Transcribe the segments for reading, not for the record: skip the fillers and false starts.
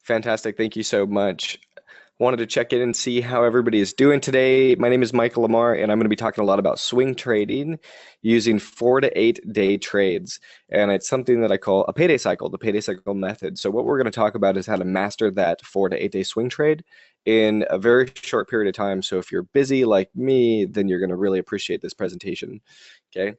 Fantastic. Thank you so much. Wanted to check in and see how everybody is doing today. My name is Micah Lamar, and I'm going to be talking a lot about swing trading using 4 to 8 day trades. And it's something that I call a payday cycle, the payday cycle method. So what we're going to talk about is how to master that 4 to 8 day swing trade in a very short period of time. So if you're busy like me, then you're going to really appreciate this presentation. Okay.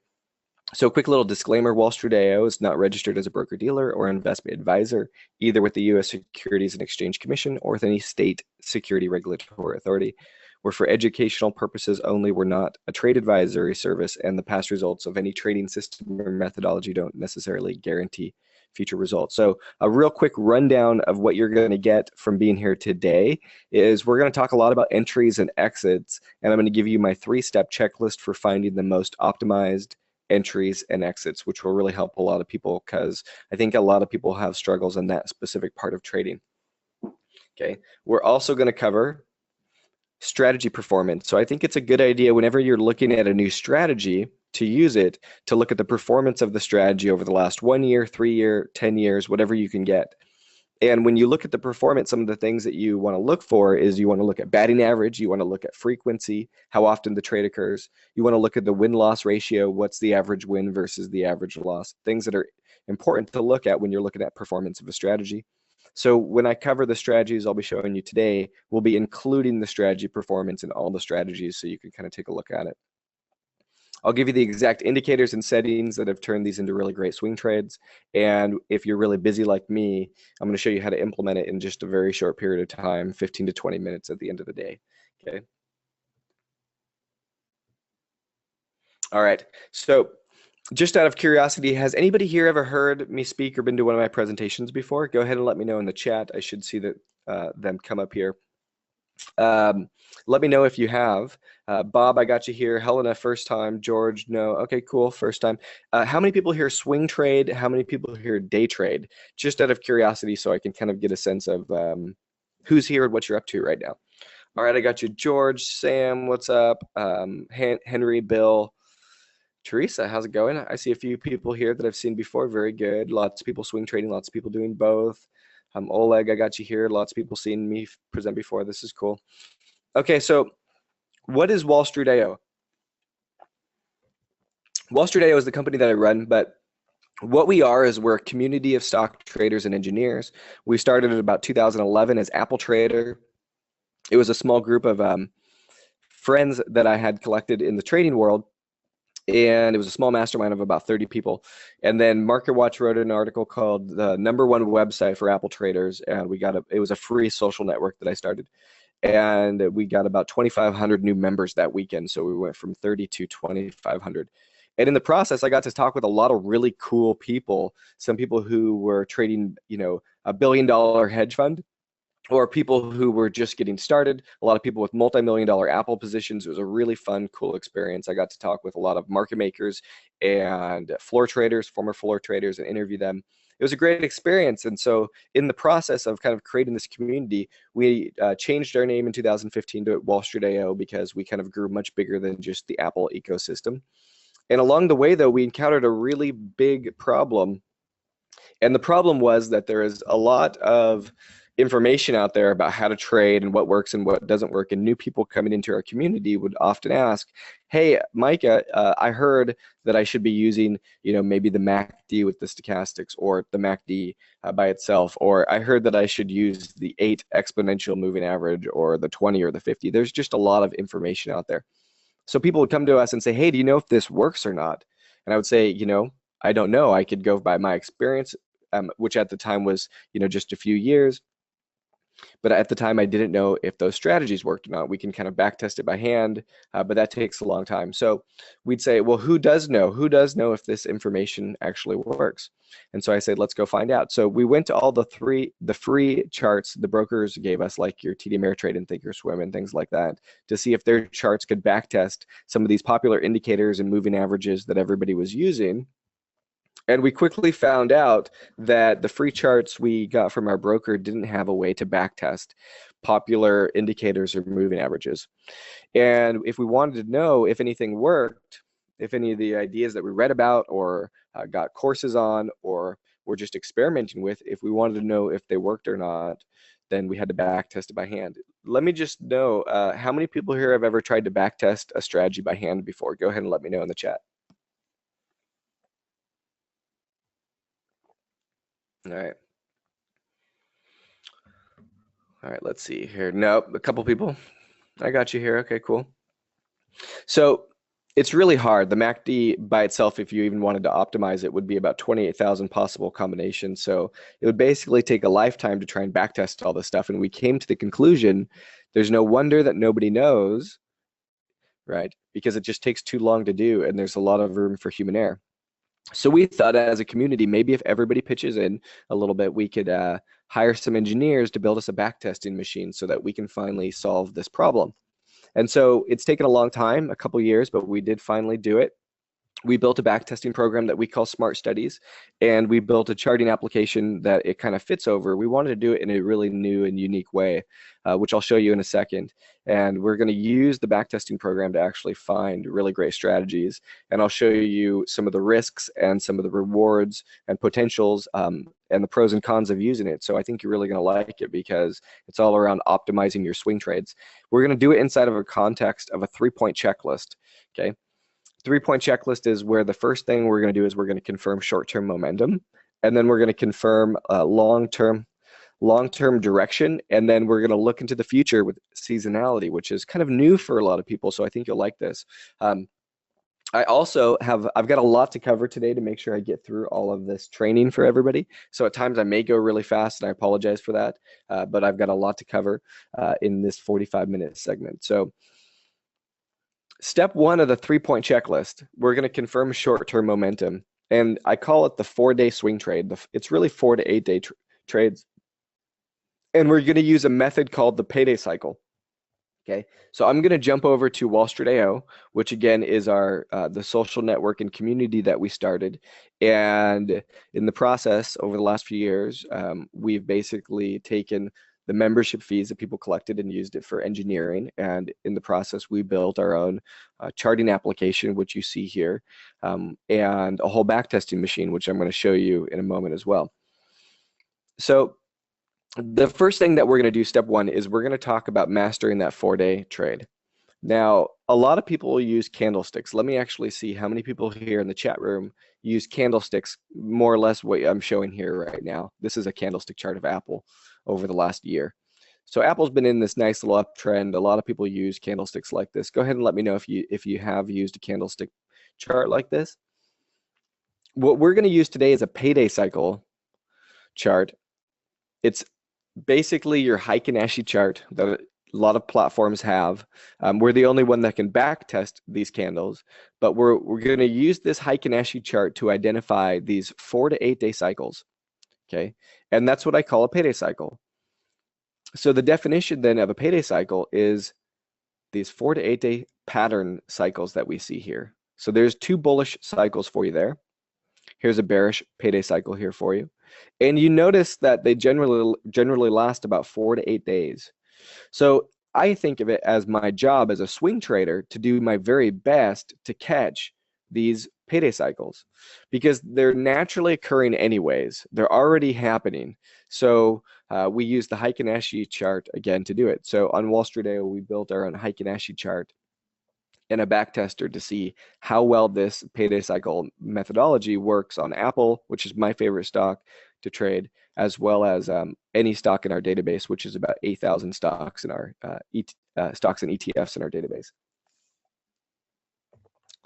So quick little disclaimer, Wall Street AO is not registered as a broker-dealer or investment advisor, either with the U.S. Securities and Exchange Commission or with any state security regulatory authority. We're for educational purposes only. We're not a trade advisory service, and the past results of any trading system or methodology don't necessarily guarantee future results. So a real quick rundown of what you're going to get from being here today is we're going to talk a lot about entries and exits, and I'm going to give you my 3-step checklist for finding the most optimized entries and exits, which will really help a lot of people because I think a lot of people have struggles in that specific part of trading. Okay, we're also going to cover strategy performance. So I think it's a good idea whenever you're looking at a new strategy to use it to look at the performance of the strategy over the last 1 year, 3 year, 10 years, whatever you can get. And when you look at the performance, some of the things that you want to look for is you want to look at batting average, you want to look at frequency, how often the trade occurs. You want to look at the win-loss ratio, what's the average win versus the average loss, things that are important to look at when you're looking at performance of a strategy. So when I cover the strategies I'll be showing you today, we'll be including the strategy performance in all the strategies so you can kind of take a look at it. I'll give you the exact indicators and settings that have turned these into really great swing trades. And if you're really busy like me, I'm going to show you how to implement it in just a very short period of time, 15 to 20 minutes at the end of the day. Okay. All right. So just out of curiosity, has anybody here ever heard me speak or been to one of my presentations before? Go ahead and let me know in the chat. I should see that them come up here. Let me know if you have. Bob, I got you here. Helena, first time. George, no. Okay, cool, first time. How many people here swing trade? How many people here day trade? Just out of curiosity so I can kind of get a sense of who's here and what you're up to right now. All right, I got you. George, Sam, what's up? Henry, Bill, Teresa, how's it going? I see a few people here that I've seen before. Very good. Lots of people swing trading, lots of people doing both. Oleg, I got you here. Lots of people seen me present before. This is cool. Okay, so what is Wall Street AO? Wall Street AO is the company that I run, but what we are is we're a community of stock traders and engineers. We started in about 2011 as Apple Trader. It was a small group of friends that I had collected in the trading world, and it was a small mastermind of about 30 people. And then MarketWatch wrote an article called the #1 website for Apple traders, and it was a free social network that I started. And we got about 2,500 new members that weekend. So we went from 30 to 2,500. And in the process, I got to talk with a lot of really cool people. Some people who were trading, $1 billion hedge fund, or people who were just getting started, a lot of people with multi-million-dollar Apple positions. It was a really fun, cool experience. I got to talk with a lot of market makers and floor traders, former floor traders, and interview them. It was a great experience. And so in the process of kind of creating this community, we changed our name in 2015 to Wall Street AO because we kind of grew much bigger than just the Apple ecosystem. And along the way, though, we encountered a really big problem. And the problem was that there is a lot of information out there about how to trade and what works and what doesn't work. And new people coming into our community would often ask, hey, Micah, I heard that I should be using, maybe the MACD with the stochastics, or the MACD by itself, or I heard that I should use the 8 exponential moving average, or the 20 or the 50. There's just a lot of information out there. So people would come to us and say, hey, do you know if this works or not? And I would say, I don't know. I could go by my experience, which at the time was, just a few years. But at the time, I didn't know if those strategies worked or not. We can kind of back test it by hand, but that takes a long time. So we'd say, well, who does know? Who does know if this information actually works? And so I said, let's go find out. So we went to all the free charts the brokers gave us, like your TD Ameritrade and Thinkorswim and things like that, to see if their charts could back test some of these popular indicators and moving averages that everybody was using. And we quickly found out that the free charts we got from our broker didn't have a way to backtest popular indicators or moving averages. And if we wanted to know if anything worked, if any of the ideas that we read about or got courses on or were just experimenting with, if we wanted to know if they worked or not, then we had to back test it by hand. Let me just know, how many people here have ever tried to back test a strategy by hand before? Go ahead and let me know in the chat. All right. All right, let's see here. Nope, a couple people. I got you here. Okay, cool. So it's really hard. The MACD by itself, if you even wanted to optimize it, would be about 28,000 possible combinations. So it would basically take a lifetime to try and backtest all this stuff. And we came to the conclusion, there's no wonder that nobody knows, right? Because it just takes too long to do, and there's a lot of room for human error. So we thought as a community, maybe if everybody pitches in a little bit, we could hire some engineers to build us a backtesting machine so that we can finally solve this problem. And so it's taken a long time, a couple years, but we did finally do it. We built a backtesting program that we call Smart Studies, and we built a charting application that it kind of fits over. We wanted to do it in a really new and unique way, which I'll show you in a second. And we're going to use the backtesting program to actually find really great strategies. And I'll show you some of the risks and some of the rewards and potentials, and the pros and cons of using it. So I think you're really going to like it because it's all around optimizing your swing trades. We're going to do it inside of a context of a 3-point checklist, okay? 3-point checklist is where the first thing we're going to do is we're going to confirm short-term momentum, and then we're going to confirm long-term direction, and then we're going to look into the future with seasonality, which is kind of new for a lot of people, so I think you'll like this. I've got a lot to cover today to make sure I get through all of this training for everybody. So at times I may go really fast, and I apologize for that, but I've got a lot to cover in this 45-minute segment. So step 1 of the 3-point checklist, we're going to confirm short-term momentum. And I call it the 4-day swing trade. It's really 4 to 8 day trades. And we're going to use a method called the PayDayCycle. Okay, so I'm going to jump over to Wall Street AO, which again is our the social network and community that we started. And in the process, over the last few years, we've basically taken the membership fees that people collected and used it for engineering. And in the process, we built our own charting application, which you see here, and a whole backtesting machine, which I'm going to show you in a moment as well. So the first thing that we're going to do, step 1, is we're going to talk about mastering that 4-day trade. Now, a lot of people will use candlesticks. Let me actually see how many people here in the chat room use candlesticks, more or less what I'm showing here right now. This is a candlestick chart of Apple over the last year. So Apple's been in this nice little uptrend. A lot of people use candlesticks like this. Go ahead and let me know if you have used a candlestick chart like this. What we're going to use today is a PayDayCycle chart. It's basically your Heikin-Ashi chart that a lot of platforms have. We're the only one that can back test these candles, but we're going to use this Heikin-Ashi chart to identify these 4 to 8 day cycles. Okay, and that's what I call a payday cycle. So the definition then of a payday cycle is these 4 to 8 day pattern cycles that we see here. So there's 2 bullish cycles for you there. Here's a bearish payday cycle here for you. And you notice that they generally last about 4 to 8 days. So I think of it as my job as a swing trader to do my very best to catch these payday cycles because they're naturally occurring anyways. They're already happening. So we use the Heikin-Ashi chart again to do it. So on Wall Street AO, we built our own Heikin-Ashi chart and a backtester to see how well this payday cycle methodology works on Apple, which is my favorite stock to trade, as well as any stock in our database, which is about 8,000 stocks in our stocks and ETFs in our database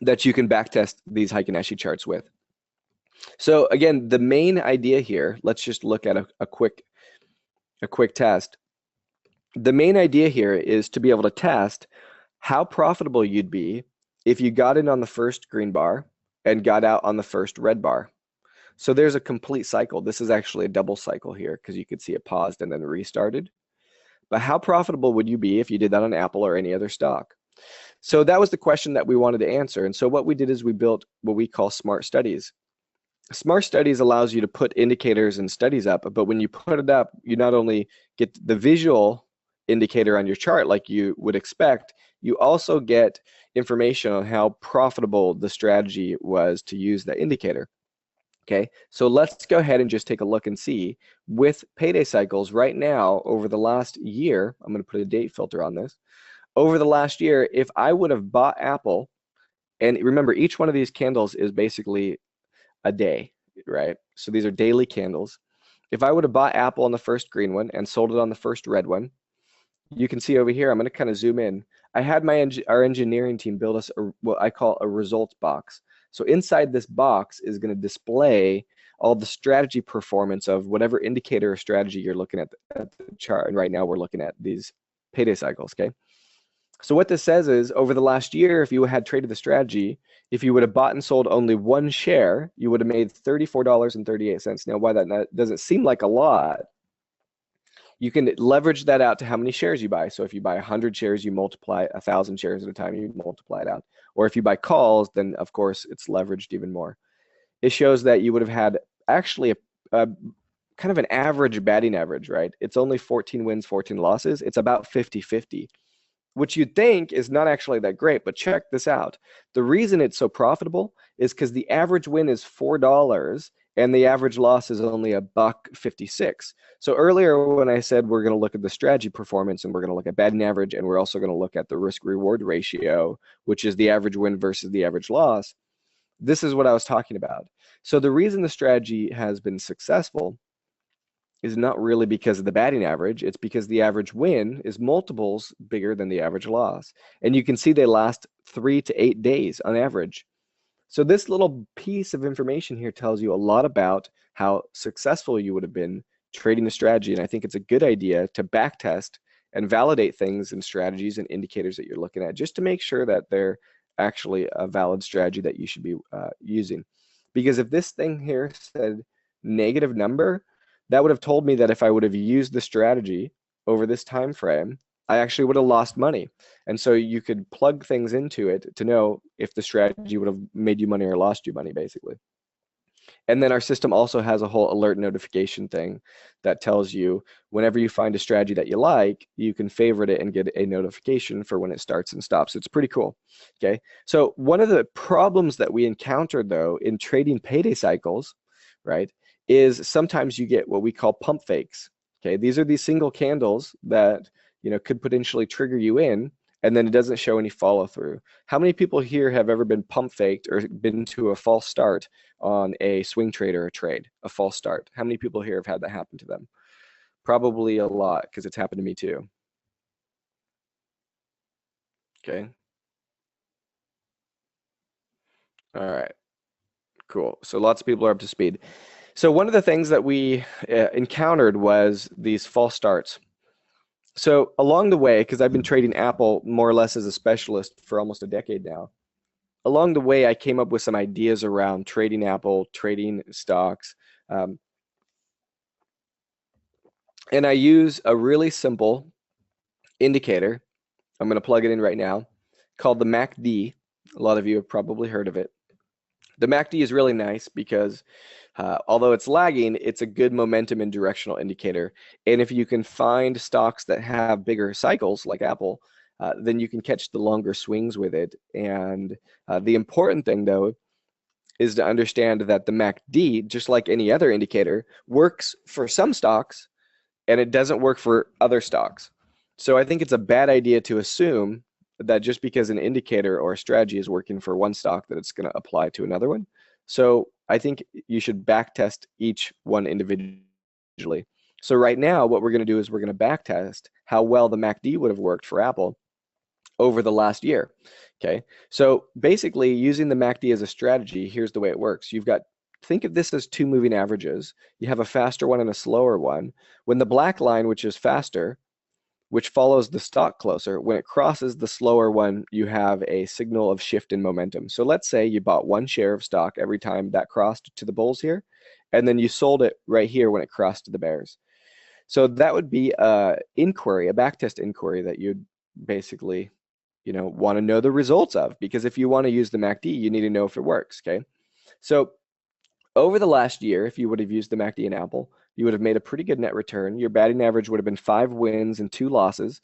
that you can backtest these Heikin-Ashi charts with. So again, the main idea here, let's just look at a quick test. The main idea here is to be able to test how profitable you'd be if you got in on the first green bar and got out on the first red bar. So there's a complete cycle. This is actually a double cycle here because you could see it paused and then restarted. But how profitable would you be if you did that on Apple or any other stock? So that was the question that we wanted to answer. And so what we did is we built what we call Smart Studies. Smart Studies allows you to put indicators and studies up, but when you put it up, you not only get the visual indicator on your chart like you would expect, you also get information on how profitable the strategy was to use that indicator. Okay, so let's go ahead and just take a look and see with payday cycles right now over the last year. I'm going to put a date filter on this. Over the last year, if I would have bought Apple, and remember, each one of these candles is basically a day, right? So these are daily candles. If I would have bought Apple on the first green one and sold it on the first red one, you can see over here, I'm going to kind of zoom in. I had our engineering team build us what I call a results box. So inside this box is going to display all the strategy performance of whatever indicator or strategy you're looking at the chart. And right now we're looking at these payday cycles, okay? So what this says is over the last year, if you had traded the strategy, if you would have bought and sold only one share, you would have made $34.38. Now, why that doesn't seem like a lot, you can leverage that out to how many shares you buy. So if you buy 100 shares, you multiply 1,000 shares at a time, you multiply it out. Or if you buy calls, then of course it's leveraged even more. It shows that you would have had actually a kind of an average batting average, right? It's only 14 wins, 14 losses. It's about 50-50, which you'd think is not actually that great, but check this out. The reason it's so profitable is because the average win is $4 and the average loss is only $1.56. So earlier when I said we're going to look at the strategy performance and we're going to look at batting average and we're also going to look at the risk-reward ratio, which is the average win versus the average loss, this is what I was talking about. So the reason the strategy has been successful is not really because of the batting average. It's because the average win is multiples bigger than the average loss. And you can see they last 3 to 8 days on average. So this little piece of information here tells you a lot about how successful you would have been trading a strategy. And I think it's a good idea to backtest and validate things and strategies and indicators that you're looking at just to make sure that they're actually a valid strategy that you should be using. Because if this thing here said negative number, that would have told me that if I would have used the strategy over this time frame, I actually would have lost money. And so you could plug things into it to know if the strategy would have made you money or lost you money, basically. And then our system also has a whole alert notification thing that tells you whenever you find a strategy that you like, you can favorite it and get a notification for when it starts and stops. It's pretty cool. Okay. So one of the problems that we encountered though in trading payday cycles, right, is sometimes you get what we call pump fakes. Okay. These are these single candles that, you know, could potentially trigger you in, and then it doesn't show any follow through. How many people here have ever been pump faked or been to a false start on a swing trade or a trade, a false start? How many people here have had that happen to them? Probably a lot, because it's happened to me too. Okay. All right. Cool. So lots of people are up to speed. So one of the things that we encountered was these false starts. So along the way, because I've been trading Apple more or less as a specialist for almost a decade now, along the way I came up with some ideas around trading Apple, trading stocks, and I use a really simple indicator. I'm going to plug it in right now, called the MACD. A lot of you have probably heard of it. The MACD is really nice because although it's lagging, it's a good momentum and directional indicator. And if you can find stocks that have bigger cycles like Apple, then you can catch the longer swings with it. And the important thing, though, is to understand that the MACD, just like any other indicator, works for some stocks and it doesn't work for other stocks. So I think it's a bad idea to assume that just because an indicator or a strategy is working for one stock that it's going to apply to another one. So I think you should backtest each one individually. So right now, what we're going to do is we're going to backtest how well the MACD would have worked for Apple over the last year. Okay, so basically using the MACD as a strategy, here's the way it works. You've got, think of this as two moving averages. You have a faster one and a slower one. When the black line, which is faster, which follows the stock closer, when it crosses the slower one, you have a signal of shift in momentum. So let's say you bought one share of stock every time that crossed to the bulls here, and then you sold it right here when it crossed to the bears. So that would be a inquiry, a backtest inquiry that you'd basically, you know, want to know the results of, because if you want to use the MACD, you need to know if it works, okay? So over the last year, if you would have used the MACD in Apple, you would have made a pretty good net return. Your batting average would have been 5 wins and 2 losses.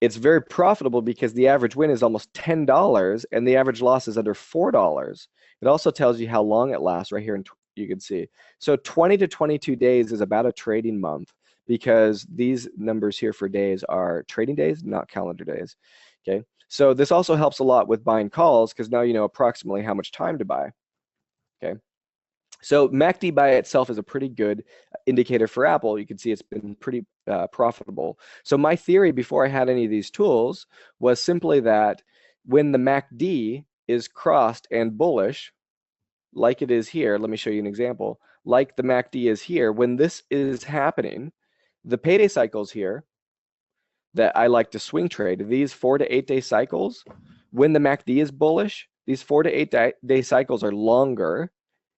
It's very profitable because the average win is almost $10 and the average loss is under $4. It also tells you how long it lasts right here in you can see. So 20 to 22 days is about a trading month, because these numbers here for days are trading days, not calendar days. Okay, so this also helps a lot with buying calls, because now you know approximately how much time to buy. Okay, so MACD by itself is a pretty good indicator for Apple. You can see it's been pretty profitable. So my theory before I had any of these tools was simply that when the MACD is crossed and bullish, like it is here, let me show you an example. Like the MACD is here, when this is happening, the payday cycles here that I like to swing trade, these 4 to 8 day cycles, when the MACD is bullish, these 4 to 8 day cycles are longer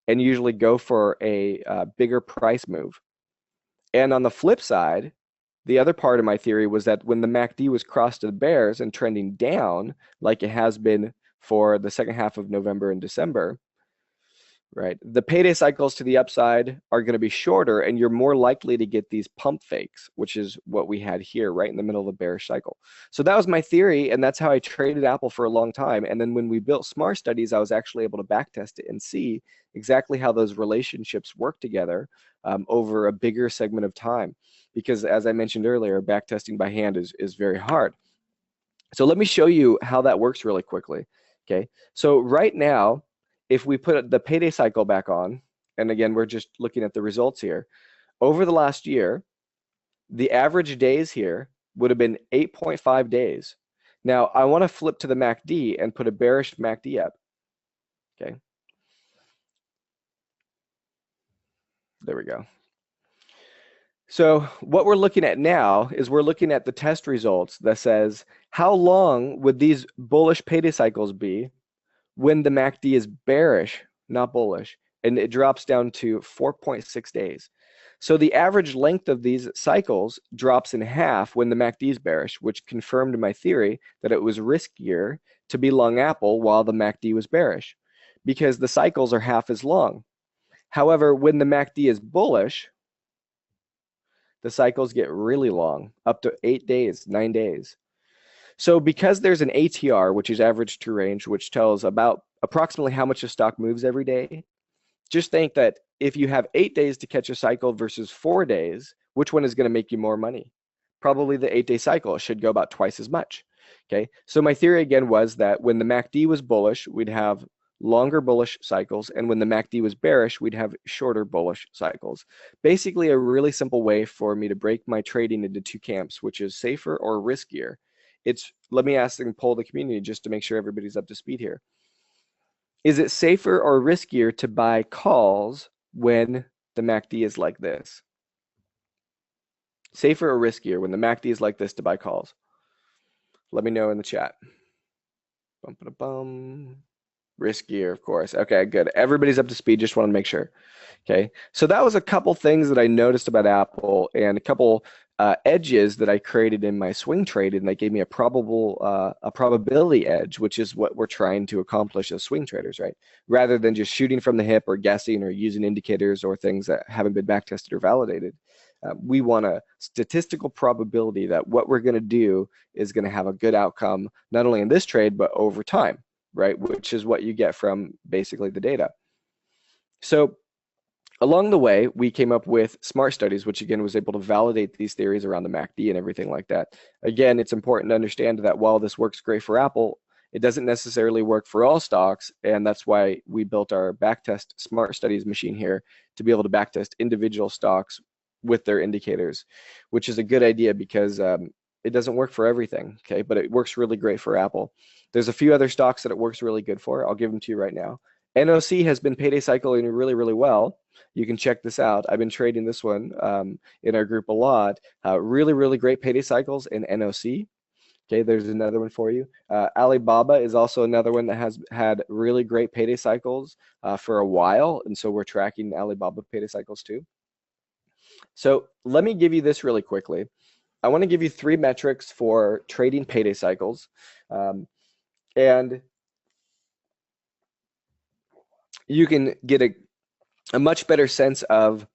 and usually go for a bigger price move. And on the flip side, the other part of my theory was that when the MACD was crossed to the bears and trending down, like it has been for the second half of November and December, right, the payday cycles to the upside are going to be shorter, and you're more likely to get these pump fakes, which is what we had here right in the middle of the bearish cycle. So that was my theory, and that's how I traded Apple for a long time. And then when we built Smart Studies, I was actually able to backtest it and see exactly how those relationships work together over a bigger segment of time. Because as I mentioned earlier, backtesting by hand is very hard. So let me show you how that works really quickly. Okay, so right now, if we put the payday cycle back on, and again, we're just looking at the results here, over the last year, the average days here would have been 8.5 days. Now, I want to flip to the MACD and put a bearish MACD up. Okay. There we go. So what we're looking at now is we're looking at the test results that says, how long would these bullish payday cycles be when the MACD is bearish, not bullish, and it drops down to 4.6 days. So the average length of these cycles drops in half when the MACD is bearish, which confirmed my theory that it was riskier to be long Apple while the MACD was bearish, because the cycles are half as long. However, when the MACD is bullish, the cycles get really long, up to 8 days, 9 days. So because there's an ATR, which is average true range, which tells about approximately how much a stock moves every day, just think that if you have 8 days to catch a cycle versus 4 days, which one is going to make you more money? Probably the 8-day cycle. It should go about twice as much. Okay, so my theory again was that when the MACD was bullish, we'd have longer bullish cycles, and when the MACD was bearish, we'd have shorter bullish cycles. Basically, a really simple way for me to break my trading into two camps, which is safer or riskier. Let me ask and poll the community just to make sure everybody's up to speed here. Is it safer or riskier to buy calls when the MACD is like this? Safer or riskier when the MACD is like this to buy calls? Let me know in the chat. Bum, ba, bum. Riskier, of course. Okay, good. Everybody's up to speed. Just want to make sure. Okay, so that was a couple things that I noticed about Apple, and a couple edges that I created in my swing trade, and they gave me a probability edge, which is what we're trying to accomplish as swing traders, right? Rather than just shooting from the hip or guessing or using indicators or things that haven't been backtested or validated. We want a statistical probability that what we're going to do is going to have a good outcome, not only in this trade, but over time, right? Which is what you get from basically the data. So along the way, we came up with Smart Studies, which again was able to validate these theories around the MACD and everything like that. Again, it's important to understand that while this works great for Apple, it doesn't necessarily work for all stocks, and that's why we built our backtest Smart Studies machine here to be able to backtest individual stocks with their indicators, which is a good idea because it doesn't work for everything, okay? But it works really great for Apple. There's a few other stocks that it works really good for. I'll give them to you right now. NOC has been payday cycling really, really well. You can check this out. I've been trading this one in our group a lot. Really, really great payday cycles in NOC. Okay, there's another one for you. Alibaba is also another one that has had really great payday cycles for a while, and so we're tracking Alibaba payday cycles too. So let me give you this really quickly. I want to give you 3 metrics for trading payday cycles. And you can get a much better sense of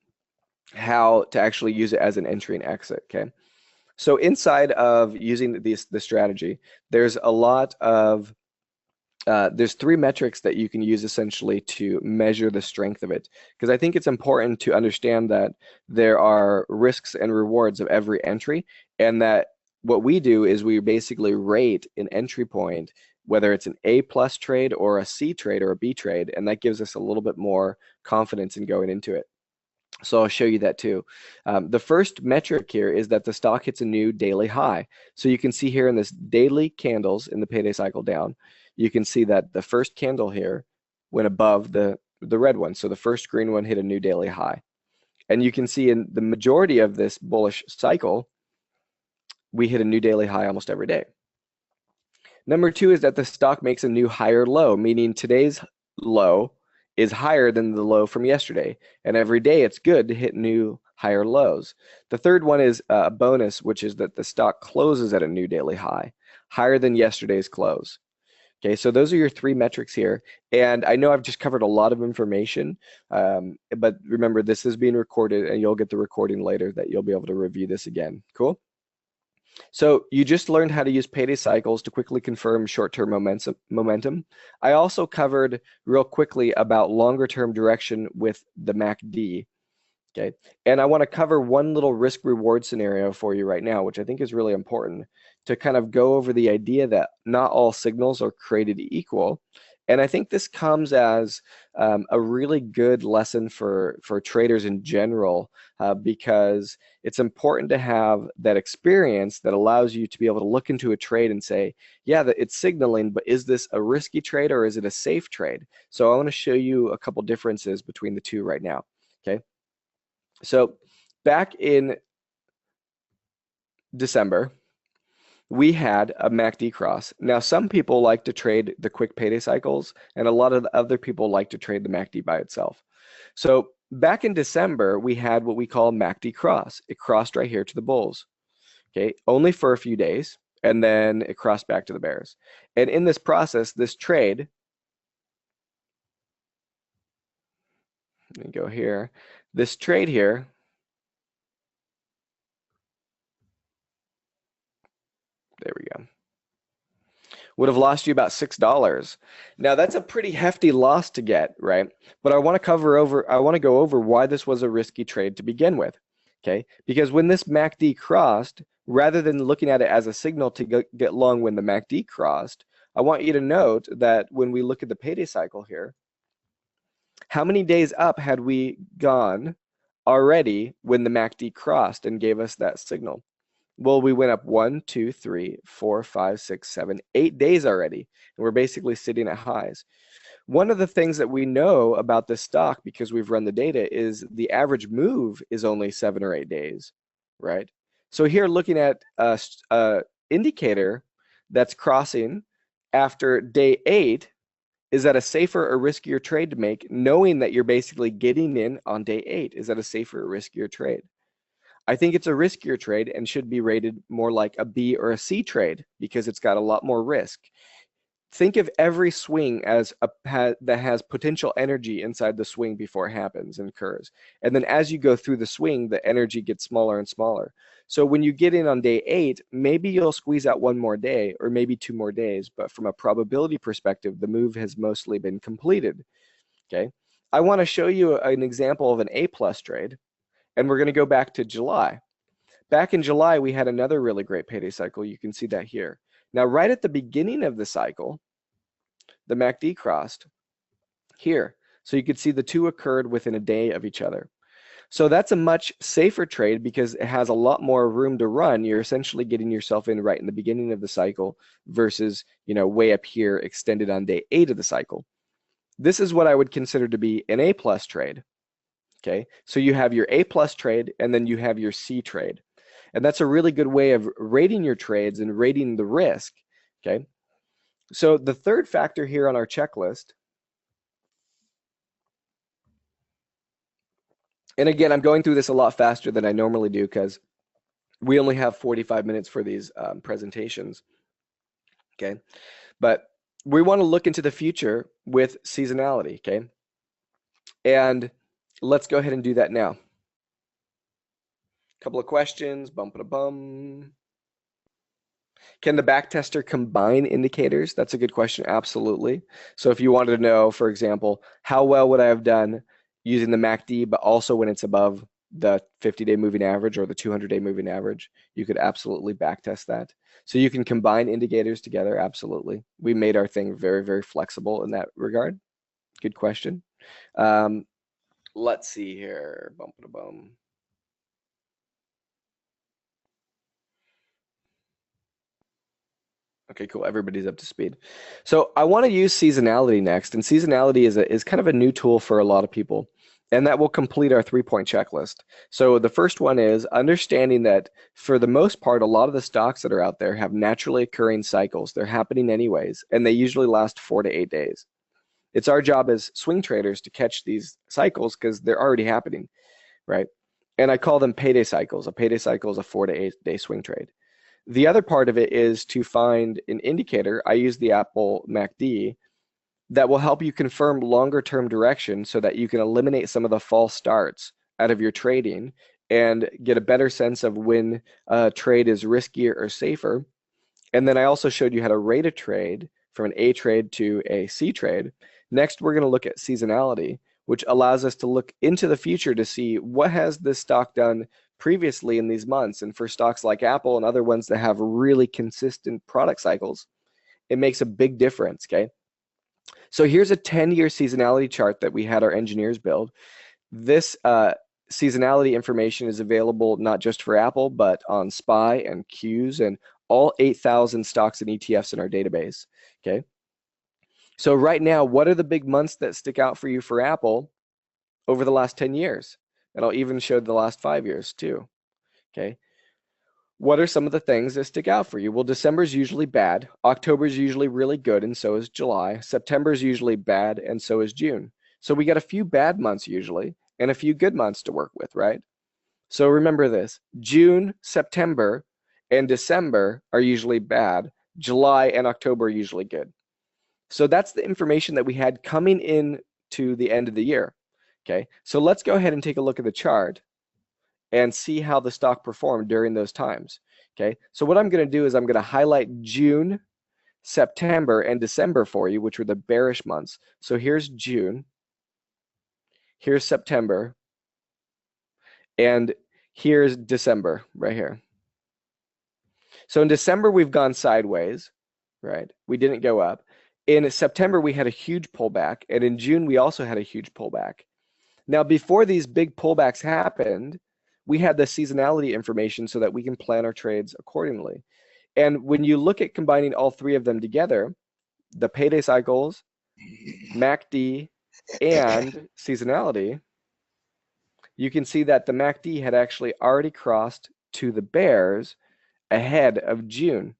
how to actually use it as an entry and exit, okay? So inside of using the strategy, there's a lot of there's three metrics that you can use essentially to measure the strength of it. Because I think it's important to understand that there are risks and rewards of every entry, and that what we do is we basically rate an entry point, whether it's an A plus trade or a C trade or a B trade, and that gives us a little bit more confidence in going into it. So I'll show you that too. The first metric here is that the stock hits a new daily high. So you can see here in this daily candles in the payday cycle down, you can see that the first candle here went above the red one. So the first green one hit a new daily high. And you can see in the majority of this bullish cycle, we hit a new daily high almost every day. Number two is that the stock makes a new higher low, meaning today's low is higher than the low from yesterday. And every day it's good to hit new higher lows. The third one is a bonus, which is that the stock closes at a new daily high, higher than yesterday's close. Okay, so those are your three metrics here. And I know I've just covered a lot of information, but remember, this is being recorded and you'll get the recording later that you'll be able to review this again. Cool? So you just learned how to use payday cycles to quickly confirm short-term momentum. I also covered real quickly about longer-term direction with the MACD. Okay, and I want to cover one little risk-reward scenario for you right now, which I think is really important to kind of go over the idea that not all signals are created equal. And I think this comes as a really good lesson for traders in general, because it's important to have that experience that allows you to be able to look into a trade and say, yeah, it's signaling, but is this a risky trade or is it a safe trade? So I want to show you a couple differences between the two right now. Okay, so back in December, we had a MACD cross. Now, some people like to trade the quick payday cycles, and a lot of the other people like to trade the MACD by itself. So back in December, we had what we call a MACD cross. It crossed right here to the bulls, okay, only for a few days, and then it crossed back to the bears. And in this process, this trade, let me go here, this trade here, there we go, would have lost you about $6. Now that's a pretty hefty loss to get, right? But I want to go over why this was a risky trade to begin with, okay? Because when this MACD crossed, rather than looking at it as a signal to get long when the MACD crossed, I want you to note that when we look at the payday cycle here, how many days up had we gone already when the MACD crossed and gave us that signal? Well, we went up 1, 2, 3, 4, 5, 6, 7, 8 days already, and we're basically sitting at highs. One of the things that we know about this stock, because we've run the data, is the average move is only 7 or 8 days, right? So here, looking at a indicator that's crossing after day 8, is that a safer or riskier trade to make, knowing that you're basically getting in on day 8? Is that a safer or riskier trade? I think it's a riskier trade and should be rated more like a B or a C trade because it's got a lot more risk. Think of every swing as that has potential energy inside the swing before it happens and occurs. And then as you go through the swing, the energy gets smaller and smaller. So when you get in on day 8, maybe you'll squeeze out one more day or maybe 2 more days. But from a probability perspective, the move has mostly been completed. Okay, I want to show you an example of an A plus trade. And we're going to go back to July. Back in July, we had another really great payday cycle. You can see that here. Now, right at the beginning of the cycle, the MACD crossed here. So you could see the two occurred within a day of each other. So that's a much safer trade because it has a lot more room to run. You're essentially getting yourself in right in the beginning of the cycle versus, way up here extended on day 8 of the cycle. This is what I would consider to be an A plus trade. Okay, so you have your A plus trade and then you have your C trade. And that's a really good way of rating your trades and rating the risk. Okay, so the third factor here on our checklist, and again, I'm going through this a lot faster than I normally do because we only have 45 minutes for these presentations. Okay, but we want to look into the future with seasonality. Okay, and let's go ahead and do that now. Couple of questions, bum. Can the backtester combine indicators? That's a good question. Absolutely. So if you wanted to know, for example, how well would I have done using the MACD, but also when it's above the 50-day moving average or the 200-day moving average, you could absolutely backtest that. So you can combine indicators together. Absolutely. We made our thing very, very flexible in that regard. Good question. Let's see here. Bum, ba, bum. Okay, cool. Everybody's up to speed. So I want to use seasonality next, and seasonality is kind of a new tool for a lot of people, and that will complete our 3-point checklist. So the first one is understanding that for the most part, a lot of the stocks that are out there have naturally occurring cycles. They're happening anyways, and they usually last 4 to 8 days. It's our job as swing traders to catch these cycles because they're already happening, right? And I call them payday cycles. A payday cycle is a 4 to 8 day swing trade. The other part of it is to find an indicator. I use the Apple MACD that will help you confirm longer term direction so that you can eliminate some of the false starts out of your trading and get a better sense of when a trade is riskier or safer. And then I also showed you how to rate a trade from an A trade to a C trade. Next, we're going to look at seasonality, which allows us to look into the future to see what has this stock done previously in these months. And for stocks like Apple and other ones that have really consistent product cycles, it makes a big difference, okay? So here's a 10-year seasonality chart that we had our engineers build. This seasonality information is available not just for Apple, but on SPY and Qs and all 8,000 stocks and ETFs in our database, okay? So right now, what are the big months that stick out for you for Apple over the last 10 years? And I'll even show the last 5 years too, okay? What are some of the things that stick out for you? Well, December is usually bad. October is usually really good, and so is July. September is usually bad, and so is June. So we got a few bad months usually, and a few good months to work with, right? So remember this, June, September, and December are usually bad. July and October are usually good. So that's the information that we had coming in to the end of the year, okay? So let's go ahead and take a look at the chart and see how the stock performed during those times, okay? So what I'm going to do is I'm going to highlight June, September, and December for you, which were the bearish months. So here's June, here's September, and here's December right here. So in December, we've gone sideways, right? We didn't go up. In September, we had a huge pullback, and in June, we also had a huge pullback. Now, before these big pullbacks happened, we had the seasonality information so that we can plan our trades accordingly. And when you look at combining all three of them together, the payday cycles, MACD, and seasonality, you can see that the MACD had actually already crossed to the bears ahead of June,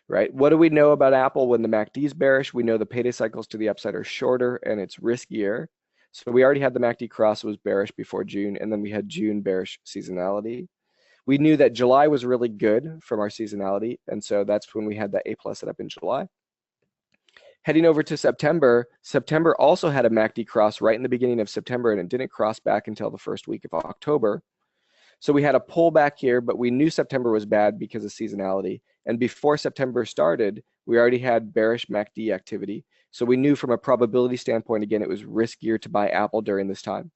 right? What do we know about Apple when the MACD is bearish? We know the payday cycles to the upside are shorter and it's riskier. So we already had the MACD cross was bearish before June, and then we had June bearish seasonality. We knew that July was really good from our seasonality, and so that's when we had that A plus set up in July. Heading over to September, September also had a MACD cross right in the beginning of September, and it didn't cross back until the first week of October. So we had a pullback here, but we knew September was bad because of seasonality. And before September started, we already had bearish MACD activity. So we knew from a probability standpoint, again, it was riskier to buy Apple during this time.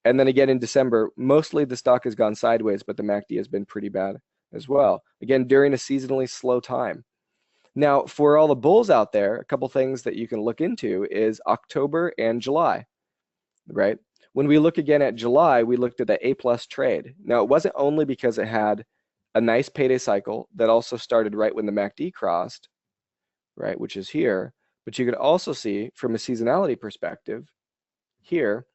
And then again in December, mostly the stock has gone sideways, but the MACD has been pretty bad as well. Again, during a seasonally slow time. Now, for all the bulls out there, a couple things that you can look into is October and July, right? When we look again at July, we looked at the A plus trade. Now, it wasn't only because it had a nice payday cycle that also started right when the MACD crossed, right, which is here, but you could also see from a seasonality perspective here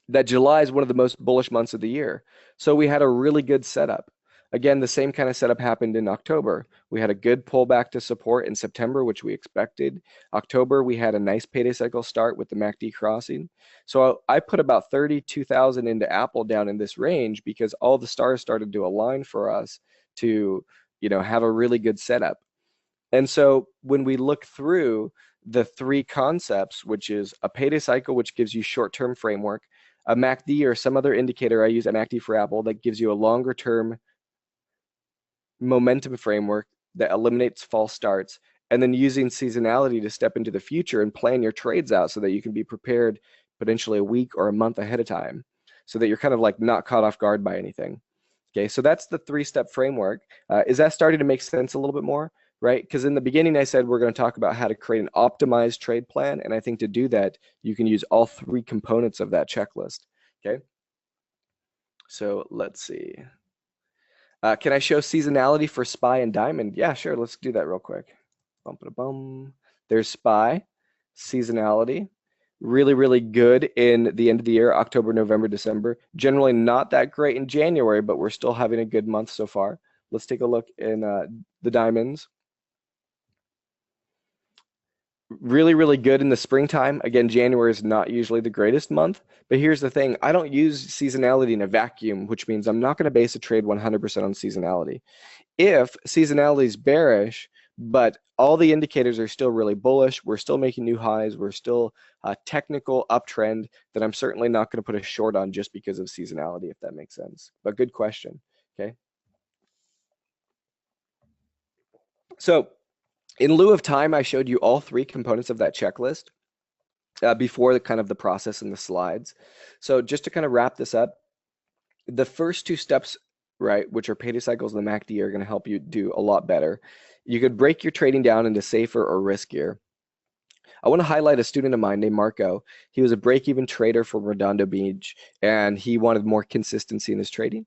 that July is one of the most bullish months of the year. So we had a really good setup. Again, the same kind of setup happened in October. We had a good pullback to support in September, which we expected. October, we had a nice payday cycle start with the MACD crossing. So I put about 32,000 into Apple down in this range because all the stars started to align for us to, have a really good setup. And so when we look through the three concepts, which is a payday cycle, which gives you short-term framework, a MACD or some other indicator, I use a MACD for Apple, that gives you a longer-term momentum framework that eliminates false starts, and then using seasonality to step into the future and plan your trades out so that you can be prepared potentially a week or a month ahead of time, so that you're kind of like not caught off guard by anything. Okay, so that's the 3-step framework. Is that starting to make sense a little bit more? Right? Because in the beginning, I said we're going to talk about how to create an optimized trade plan. And I think to do that, you can use all 3 components of that checklist. Okay. So let's see. Can I show seasonality for SPY and Diamond? Yeah, sure. Let's do that real quick. Bum-ba-da-bum. There's SPY, seasonality. Really, really good in the end of the year, October, November, December. Generally not that great in January, but we're still having a good month so far. Let's take a look in the Diamonds. Really, really good in the springtime. Again, January is not usually the greatest month, but here's the thing. I don't use seasonality in a vacuum, which means I'm not going to base a trade 100% on seasonality. If seasonality is bearish, but all the indicators are still really bullish, we're still making new highs, we're still a technical uptrend, then I'm certainly not going to put a short on just because of seasonality, if that makes sense. But good question, okay? So in lieu of time, I showed you all 3 components of that checklist before the kind of the process and the slides. So just to kind of wrap this up, the first 2 steps, right, which are payday cycles and the MACD, are going to help you do a lot better. You could break your trading down into safer or riskier. I want to highlight a student of mine named Marco. He was a break-even trader from Redondo Beach, and he wanted more consistency in his trading.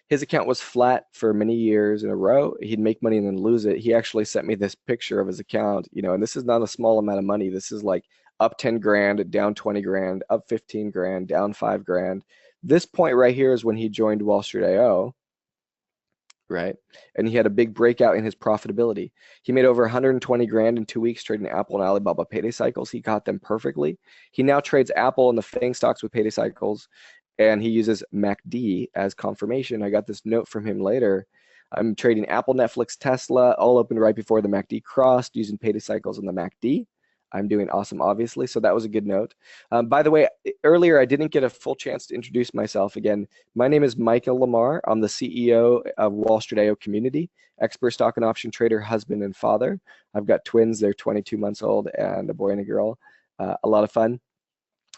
His account was flat for many years in a row. He'd make money and then lose it. He actually sent me this picture of his account, and this is not a small amount of money. This is like up 10 grand, down 20 grand, up 15 grand, down 5 grand. This point right here is when he joined Wall Street IO, right? And he had a big breakout in his profitability. He made over 120 grand in 2 weeks trading Apple and Alibaba payday cycles. He got them perfectly. He now trades Apple and the FANG stocks with payday cycles, and he uses MACD as confirmation. I got this note from him later. I'm trading Apple, Netflix, Tesla, all opened right before the MACD crossed, using payday cycles on the MACD. I'm doing awesome, obviously, so that was a good note. By the way, earlier I didn't get a full chance to introduce myself again. My name is Micah Lamar. I'm the CEO of Wall Street IO Community, expert stock and option trader, husband and father. I've got twins. They're 22 months old, and a boy and a girl. A lot of fun.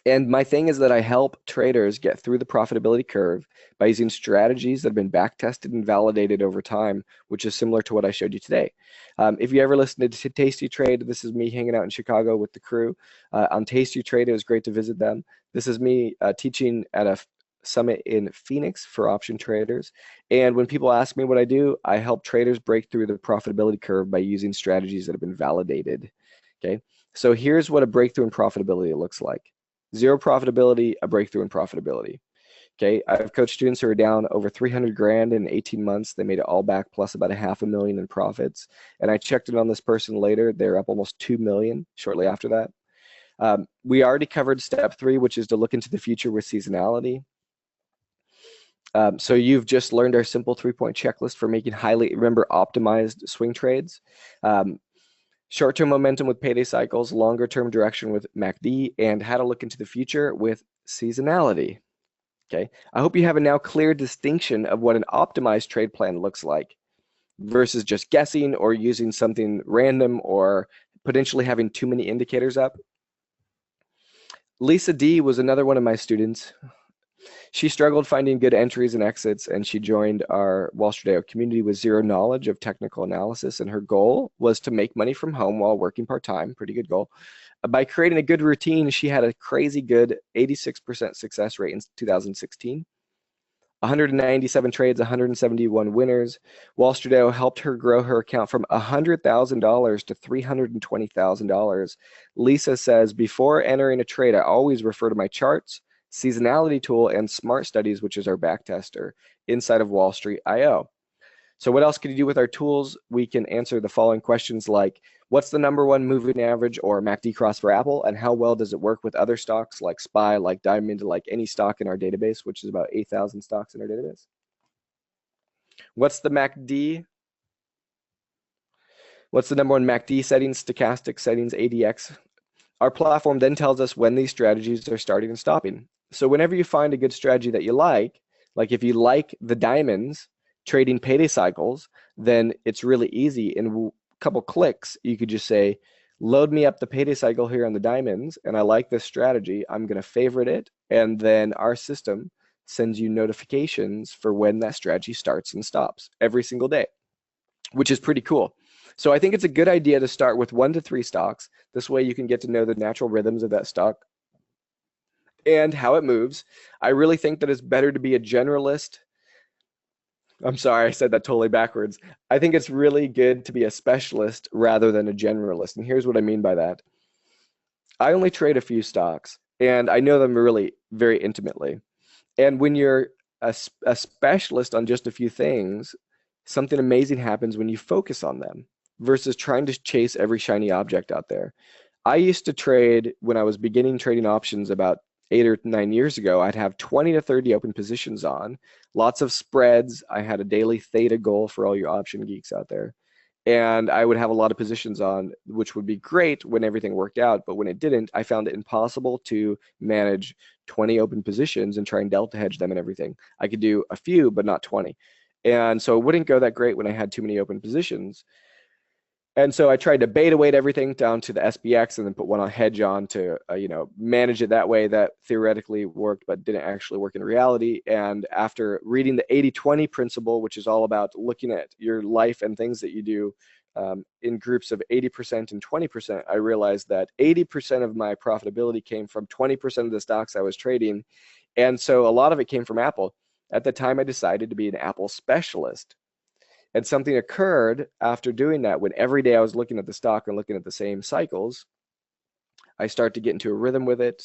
And my thing is that I help traders get through the profitability curve by using strategies that have been back tested and validated over time, which is similar to what I showed you today. If you ever listened to Tasty Trade, this is me hanging out in Chicago with the crew. On Tasty Trade, it was great to visit them. This is me teaching at a summit in Phoenix for option traders. And when people ask me what I do, I help traders break through the profitability curve by using strategies that have been validated. Okay, so here's what a breakthrough in profitability looks like. 0 profitability, a breakthrough in profitability. Okay, I've coached students who are down over 300 grand in 18 months. They made it all back plus about $500,000 in profits. And I checked in on this person later. They're up almost 2 million shortly after that. We already covered step 3, which is to look into the future with seasonality. So you've just learned our simple 3-point checklist for making remember, optimized swing trades. Short-term momentum with payday cycles, longer-term direction with MACD, and how to look into the future with seasonality. Okay, I hope you have a now clear distinction of what an optimized trade plan looks like versus just guessing or using something random or potentially having too many indicators up. Lisa D was another one of my students. She struggled finding good entries and exits, and she joined our Wall Street IO community with 0 knowledge of technical analysis, and her goal was to make money from home while working part-time. Pretty good goal. By creating a good routine, she had a crazy good 86% success rate in 2016. 197 trades, 171 winners. Wall Street IO helped her grow her account from $100,000 to $320,000. Lisa says, before entering a trade, I always refer to my charts, seasonality tool, and smart studies, which is our back tester inside of Wall Street IO. So what else can you do with our tools? We can answer the following questions like, what's the #1 moving average or MACD cross for Apple, and how well does it work with other stocks like SPY, like Diamond, like any stock in our database, which is about 8,000 stocks in our database? What's the MACD? What's the #1 MACD settings, stochastic settings, ADX? Our platform then tells us when these strategies are starting and stopping. So whenever you find a good strategy that you like if you like the diamonds, trading payday cycles, then it's really easy. In a couple clicks, you could just say, load me up the payday cycle here on the diamonds, and I like this strategy. I'm going to favorite it, and then our system sends you notifications for when that strategy starts and stops every single day, which is pretty cool. So I think it's a good idea to start with 1 to 3 stocks. This way you can get to know the natural rhythms of that stock and how it moves. I really think that it's better to be a generalist. I'm sorry, I said that totally backwards. I think it's really good to be a specialist rather than a generalist. And here's what I mean by that. I only trade a few stocks, and I know them really very intimately. And when you're a specialist on just a few things, something amazing happens when you focus on them versus trying to chase every shiny object out there. I used to trade when I was beginning trading options about 8 or 9 years ago. I'd have 20 to 30 open positions on, lots of spreads. I had a daily theta goal for all you option geeks out there. And I would have a lot of positions on, which would be great when everything worked out. But when it didn't, I found it impossible to manage 20 open positions and try and delta hedge them and everything. I could do a few, but not 20. And so it wouldn't go that great when I had too many open positions. And so I tried to beta weight everything down to the SPX and then put one on hedge on to, manage it that way. That theoretically worked, but didn't actually work in reality. And after reading the 80-20 principle, which is all about looking at your life and things that you do in groups of 80% and 20%, I realized that 80% of my profitability came from 20% of the stocks I was trading. And so a lot of it came from Apple. At the time, I decided to be an Apple specialist. And something occurred after doing that when every day I was looking at the stock and looking at the same cycles. I started to get into a rhythm with it,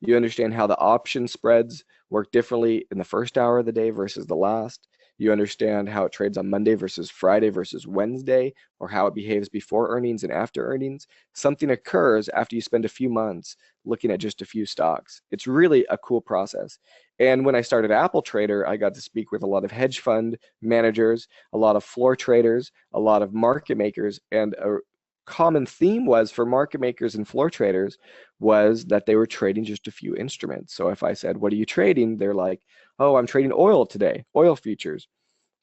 You understand how the option spreads work differently in the first hour of the day versus the last. You understand how it trades on Monday versus Friday versus Wednesday, or how it behaves before earnings and after earnings. Something occurs after you spend a few months looking at just a few stocks. It's really a cool process. And when I started Apple Trader, I got to speak with a lot of hedge fund managers, a lot of floor traders, a lot of market makers, and a common theme was for market makers and floor traders was that they were trading just a few instruments. So if I said, what are you trading? They're like, oh, I'm trading oil today, oil futures.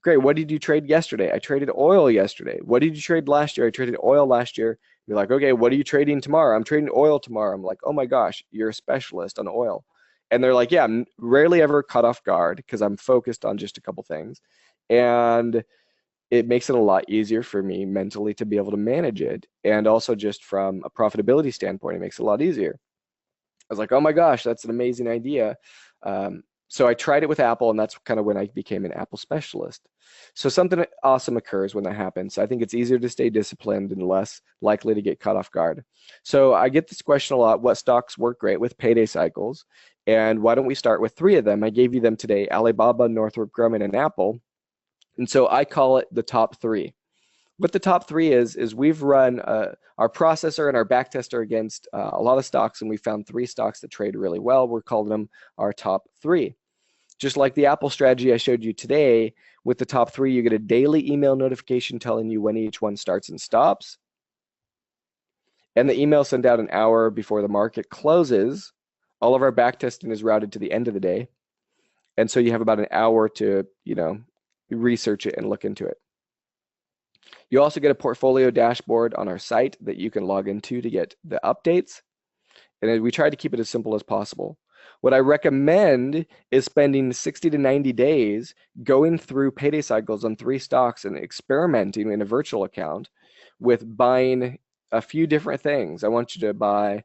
Great, what did you trade yesterday? I traded oil yesterday. What did you trade last year? I traded oil last year. You're like, okay, what are you trading tomorrow? I'm trading oil tomorrow. I'm like, oh my gosh, you're a specialist on oil. And they're like, yeah, I'm rarely ever caught off guard because I'm focused on just a couple things. And it makes it a lot easier for me mentally to be able to manage it. And also just from a profitability standpoint, it makes it a lot easier. I was like, oh my gosh, that's an amazing idea. So I tried it with Apple, and that's kind of when I became an Apple specialist. So something awesome occurs when that happens. I think it's easier to stay disciplined and less likely to get caught off guard. So I get this question a lot, what stocks work great with payday cycles? And why don't we start with 3 of them? I gave you them today, Alibaba, Northrop Grumman, and Apple. And so I call it the top 3. What the top 3 is we've run our processor and our backtester against a lot of stocks, and we found 3 stocks that trade really well. We're calling them our top 3. Just like the Apple strategy I showed you today, with the top 3, you get a daily email notification telling you when each one starts and stops. And the email sent out an hour before the market closes. All of our backtesting is routed to the end of the day. And so you have about an hour to, research it and look into it. You also get a portfolio dashboard on our site that you can log into to get the updates. And we try to keep it as simple as possible. What I recommend is spending 60 to 90 days going through payday cycles on 3 stocks and experimenting in a virtual account with buying a few different things. I want you to buy,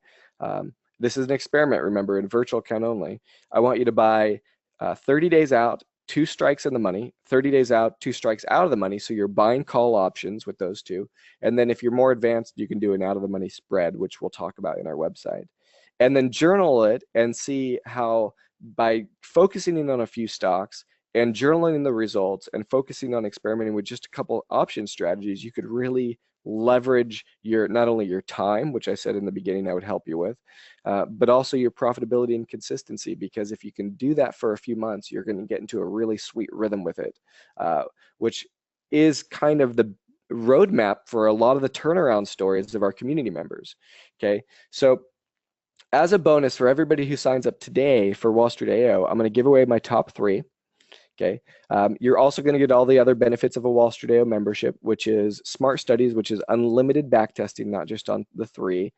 this is an experiment, remember, in virtual account only. I want you to buy 30 days out, 2 strikes in the money, 30 days out, 2 strikes out of the money. So you're buying call options with those 2. And then if you're more advanced, you can do an out of the money spread, which we'll talk about in our website. And then journal it and see how by focusing in on a few stocks and journaling the results and focusing on experimenting with just a couple option strategies, you could really leverage not only your time, which I said in the beginning I would help you with, but also your profitability and consistency, because if you can do that for a few months, you're going to get into a really sweet rhythm with it, which is kind of the roadmap for a lot of the turnaround stories of our community members. Okay, so as a bonus for everybody who signs up today for Wall Street AO, I'm going to give away my top 3. Okay. You're also going to get all the other benefits of a Wall Street AO membership, which is Smart Studies, which is unlimited backtesting, not just on the 3,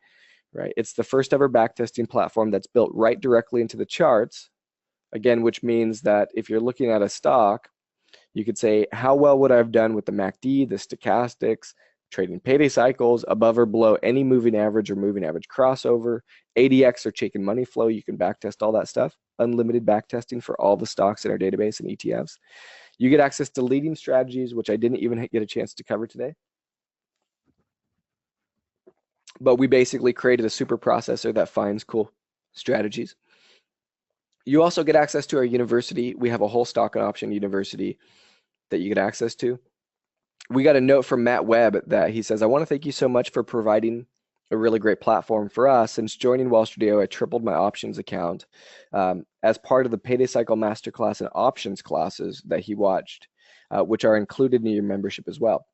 right? It's the first ever backtesting platform that's built right directly into the charts, again, which means that if you're looking at a stock, you could say, how well would I have done with the MACD, the stochastics, trading payday cycles, above or below any moving average or moving average crossover, ADX or Chaikin money flow. You can backtest all that stuff. Unlimited backtesting for all the stocks in our database and ETFs. You get access to leading strategies, which I didn't even get a chance to cover today. But we basically created a super processor that finds cool strategies. You also get access to our university. We have a whole stock and option university that you get access to. We got a note from Matt Webb that he says, I want to thank you so much for providing a really great platform for us. Since joining Wall Street AO, I tripled my options account as part of the PayDayCycle Masterclass and options classes that he watched, which are included in your membership as well.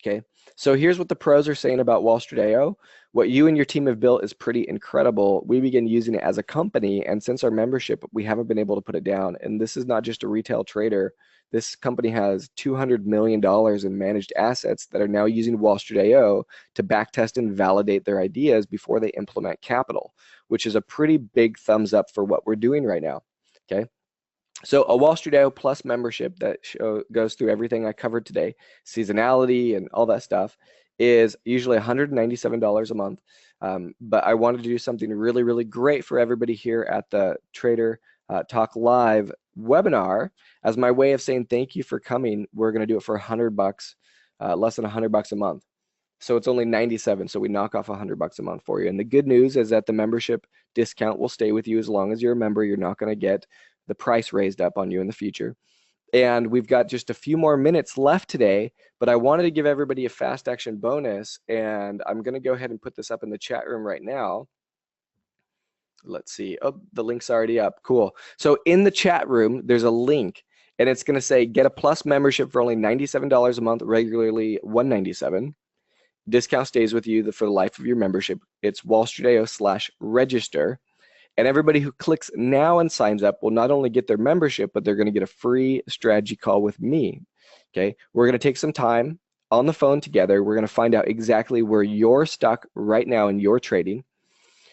Okay, so here's what the pros are saying about Wall Street AO. What you and your team have built is pretty incredible. We began using it as a company, and since our membership, we haven't been able to put it down. And this is not just a retail trader. This company has $200 million in managed assets that are now using Wall Street AO to backtest and validate their ideas before they implement capital, which is a pretty big thumbs up for what we're doing right now. Okay. So a Wall Street AO Plus membership that goes through everything I covered today, seasonality and all that stuff, is usually $197 a month. But I wanted to do something really, really great for everybody here at the Trader Talk Live webinar. As my way of saying thank you for coming, we're going to do it for $100, less than $100 a month. So it's only 97, so we knock off $100 a month for you. And the good news is that the membership discount will stay with you as long as you're a member. You're not going to get the price raised up on you in the future. And we've got just a few more minutes left today, but I wanted to give everybody a fast action bonus, and I'm going to go ahead and put this up in the chat room right now. Let's see. Oh, the link's already up. Cool. So in the chat room, there's a link, and it's going to say get a Plus membership for only $97 a month, regularly $197. Discount stays with you for the life of your membership. It's wallstreetao/register. And everybody who clicks now and signs up will not only get their membership, but they're going to get a free strategy call with me. Okay, we're going to take some time on the phone together. We're going to find out exactly where you're stuck right now in your trading.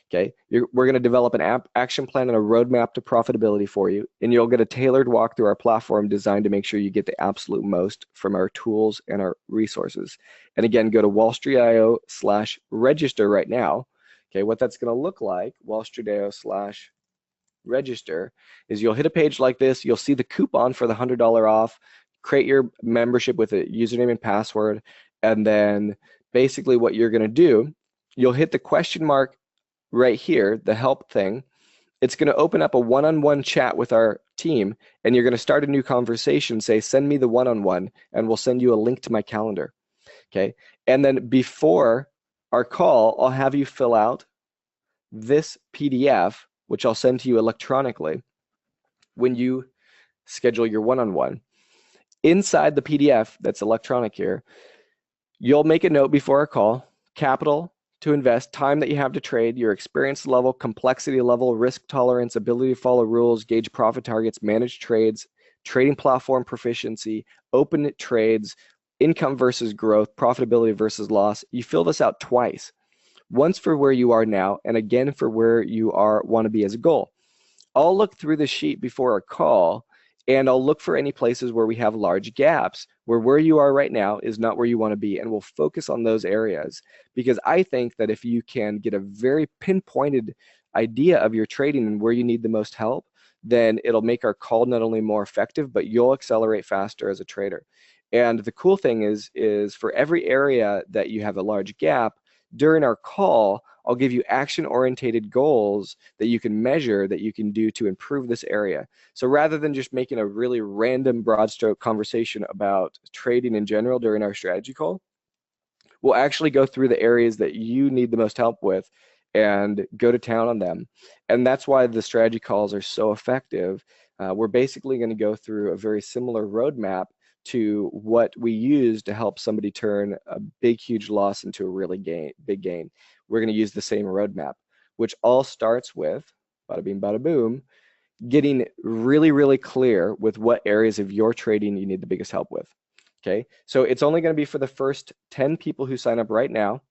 Okay, we're going to develop an action plan and a roadmap to profitability for you, and you'll get a tailored walk through our platform designed to make sure you get the absolute most from our tools and our resources. And again, go to wallstreetao/register right now. Okay, what that's going to look like, wallstreetao/register, is you'll hit a page like this. You'll see the coupon for the $100 off. Create your membership with a username and password, and then basically what you're going to do, you'll hit the question mark right here, the help thing. It's going to open up a one-on-one chat with our team, and you're going to start a new conversation. Say, send me the one-on-one, and we'll send you a link to my calendar. Okay, and then before our call, I'll have you fill out this PDF, which I'll send to you electronically when you schedule your one-on-one. Inside the PDF that's electronic here, you'll make a note before our call, capital to invest, time that you have to trade, your experience level, complexity level, risk tolerance, ability to follow rules, gauge profit targets, manage trades, trading platform proficiency, open trades, income versus growth, profitability versus loss. You fill this out twice. Once for where you are now, and again for where you want to be as a goal. I'll look through the sheet before our call, and I'll look for any places where we have large gaps, where you are right now is not where you want to be, and we'll focus on those areas. Because I think that if you can get a very pinpointed idea of your trading and where you need the most help, then it'll make our call not only more effective, but you'll accelerate faster as a trader. And the cool thing is for every area that you have a large gap, during our call, I'll give you action-oriented goals that you can measure, that you can do to improve this area. So rather than just making a really random broad stroke conversation about trading in general during our strategy call, we'll actually go through the areas that you need the most help with and go to town on them. And that's why the strategy calls are so effective. We're basically going to go through a very similar roadmap to what we use to help somebody turn a big, huge loss into a really big gain. We're going to use the same roadmap, which all starts with, bada bing, bada boom, getting really, really clear with what areas of your trading you need the biggest help with. Okay, so it's only going to be for the first 10 people who sign up right now.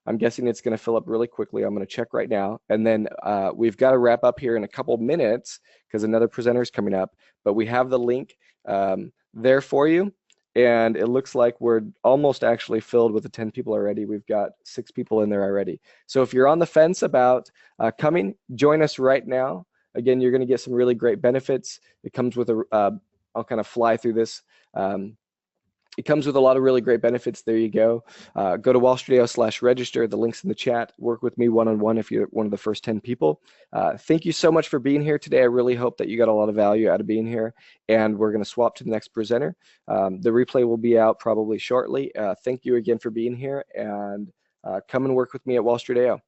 I'm guessing it's going to fill up really quickly. I'm going to check right now. And then we've got to wrap up here in a couple minutes because another presenter is coming up. But we have the link there for you. And it looks like we're almost actually filled with the 10 people already. We've got 6 people in there already. So if you're on the fence about coming, join us right now. Again, you're going to get some really great benefits. It comes with I'll kind of fly through this. It comes with a lot of really great benefits. There you go. Go to wallstreet.io/register. The link's in the chat. Work with me one-on-one if you're one of the first 10 people. Thank you so much for being here today. I really hope that you got a lot of value out of being here. And we're going to swap to the next presenter. The replay will be out probably shortly. Thank you again for being here. And come and work with me at Wall Street AO.